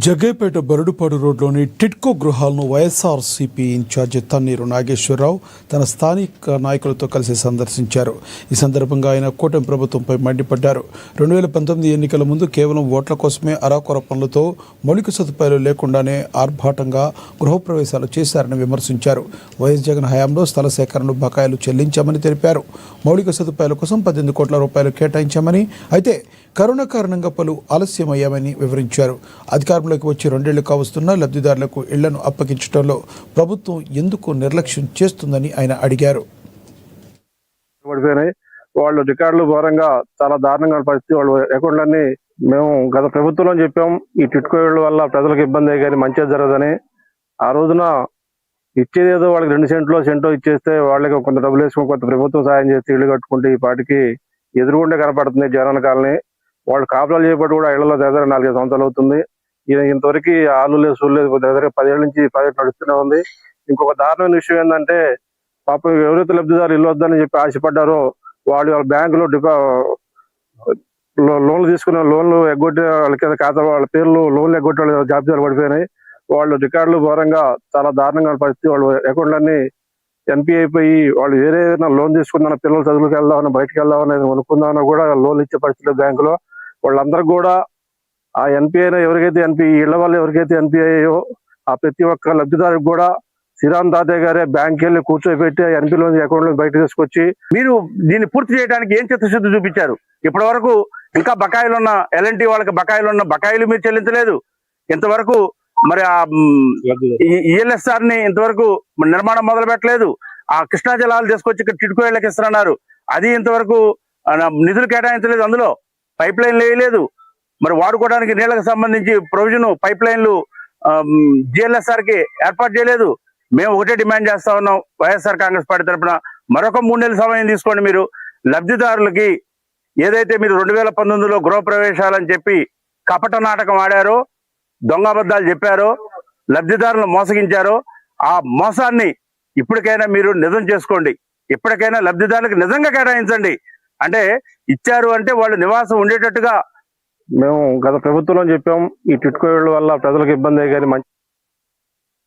జగ్గైపేట బరుడుపాడు రోడ్లోని టిట్కో గృహాలను వైఎస్ఆర్సీపీ ఇన్ఛార్జి తన్నీరు నాగేశ్వరరావు తన స్థానిక నాయకులతో కలిసి సందర్శించారు. ఈ సందర్భంగా ఆయన కూటమి ప్రభుత్వంపై మండిపడ్డారు. 2019 ఎన్నికల ముందు కేవలం ఓట్ల కోసమే అరాకొర పనులతో మౌలిక సదుపాయాలు లేకుండానే ఆర్భాటంగా గృహప్రవేశాలు చేశారని విమర్శించారు. వైఎస్ జగన్ హయాంలో స్థల సేకరణను బకాయిలు చెల్లించామని తెలిపారు. మౌలిక సదుపాయాల కోసం 18 కోట్ల రూపాయలు కేటాయించామని, అయితే కరోనా కారణంగా పలు ఆలస్యమయ్యామని వివరించారు. అధికారంలోకి వచ్చి 2 ఏళ్లు కావస్తున్నా లబ్ధిదారులకు ఇళ్లను అప్పగించడంలో ప్రభుత్వం ఎందుకు నిర్లక్ష్యం చేస్తుందని ఆయన అడిగారు. వాళ్ళు రికార్డులు ఘోరంగా చాలా దారుణంగా పరిస్థితి. వాళ్ళు అకౌంట్లన్నీ మేము గత ప్రభుత్వంలో చెప్పాం, ఈ టిట్కో ఇళ్ల వల్ల ప్రజలకు ఇబ్బంది కానీ మంచిగా జరగదని. ఆ రోజున ఇచ్చేదేదో వాళ్ళకి 2 సెంటో ఇచ్చేస్తే వాళ్ళకి కొంత డబ్బులు వేసుకుని కొంత ప్రభుత్వం సాయం చేస్తే ఇల్లు కట్టుకుంటే ఈ పాటికి ఎదురుగుండే కనపడుతుంది జగన్ కాలనీ. వాళ్ళు కాపురాలు చేపట్టి కూడా ఇళ్లలో దగ్గర 4-5 సంవత్సరాలు అవుతుంది. ఇంతవరకు ఆలు లేదు సూళ్ళు లేదు, దగ్గర 10 ఏళ్ళ నుంచి ప్రాజెక్ట్ నడుస్తూనే ఉంది. ఇంకొక దారుణమైన విషయం ఏంటంటే, పాపం ఎవరైతే లబ్ధిదారు ఇల్లు వద్దని చెప్పి ఆశపడ్డారో వాళ్ళ బ్యాంకులో లోన్లు తీసుకున్న లోన్లు ఎగ్గొట్టి వాళ్ళ కింద ఖాతా వాళ్ళ పేర్లు లోన్లు ఎగ్గొట్టి వాళ్ళ జాబితాలు పడిపోయినాయి. వాళ్ళు రికార్డులు ఘోరంగా చాలా దారుణంగా పరిస్థితి. వాళ్ళు అకౌంట్లన్నీ ఎన్పీ అయిపోయి వాళ్ళు వేరే లోన్ తీసుకుందాం, పిల్లలు చదువులకు వెళ్దామని బయటకు వెళ్దామని కొనుక్కుందామని కూడా లోన్లు ఇచ్చే పరిస్థితి బ్యాంకులో. వాళ్ళందరూ కూడా ఆ ఎన్పిఐ ఎవరికైతే ఇళ్ల వల్ల ఎవరికైతే ఎన్పిఐ అయ్యో ఆ ప్రతి ఒక్క లబ్ధిదారికి కూడా శ్రీరామ్ తాతయ్య గారే బ్యాంక్ వెళ్ళి కూర్చోబెట్టి ఎన్పీలో అకౌంట్ లో బయట తీసుకొచ్చి మీరు దీన్ని పూర్తి చేయడానికి ఏం చిత్తశుద్ధి చూపించారు? ఇప్పటి వరకు ఇంకా బకాయిలు ఉన్న ఎల్ఎన్టీ వాళ్ళకి బకాయిలు మీరు చెల్లించలేదు. ఇంతవరకు మరి ఆ ఈఎల్ఎస్ఆర్ ని ఇంతవరకు నిర్మాణం మొదలు పెట్టలేదు. ఆ కృష్ణా జలాలు తీసుకొచ్చి ఇక్కడ టిట్కో ఇళ్లకి ఇస్తున్నారు, అది ఇంతవరకు నిధులు కేటాయించలేదు. అందులో పైప్ లైన్లు వేయలేదు. మరి వాడుకోవడానికి నీళ్లకు సంబంధించి ప్రొవిజన్ పైప్ లైన్లు జిఎల్ఎస్ఆర్ కి ఏర్పాటు చేయలేదు. మేము ఒకటే డిమాండ్ చేస్తా ఉన్నాం, వైఎస్ఆర్ కాంగ్రెస్ పార్టీ తరఫున మరొక 3 నెలల సమయం తీసుకోండి. మీరు లబ్ధిదారులకి ఏదైతే మీరు 2019లో గృహప్రవేశాలని చెప్పి కపట నాటకం ఆడారో, దొంగబద్దాలు చెప్పారో, లబ్ధిదారులను మోసగించారో, ఆ మోసాన్ని ఇప్పటికైనా మీరు నిజం చేసుకోండి. ఇప్పటికైనా లబ్ధిదారులకు నిజంగా కేటాయించండి. అంటే ఇచ్చారు అంటే వాళ్ళు నివాసం ఉండేటట్టుగా. మేము గత ప్రభుత్వంలో చెప్పాం, ఈ టిట్కో ఇళ్ల వల్ల ప్రజలకు ఇబ్బంది కానీ మంచి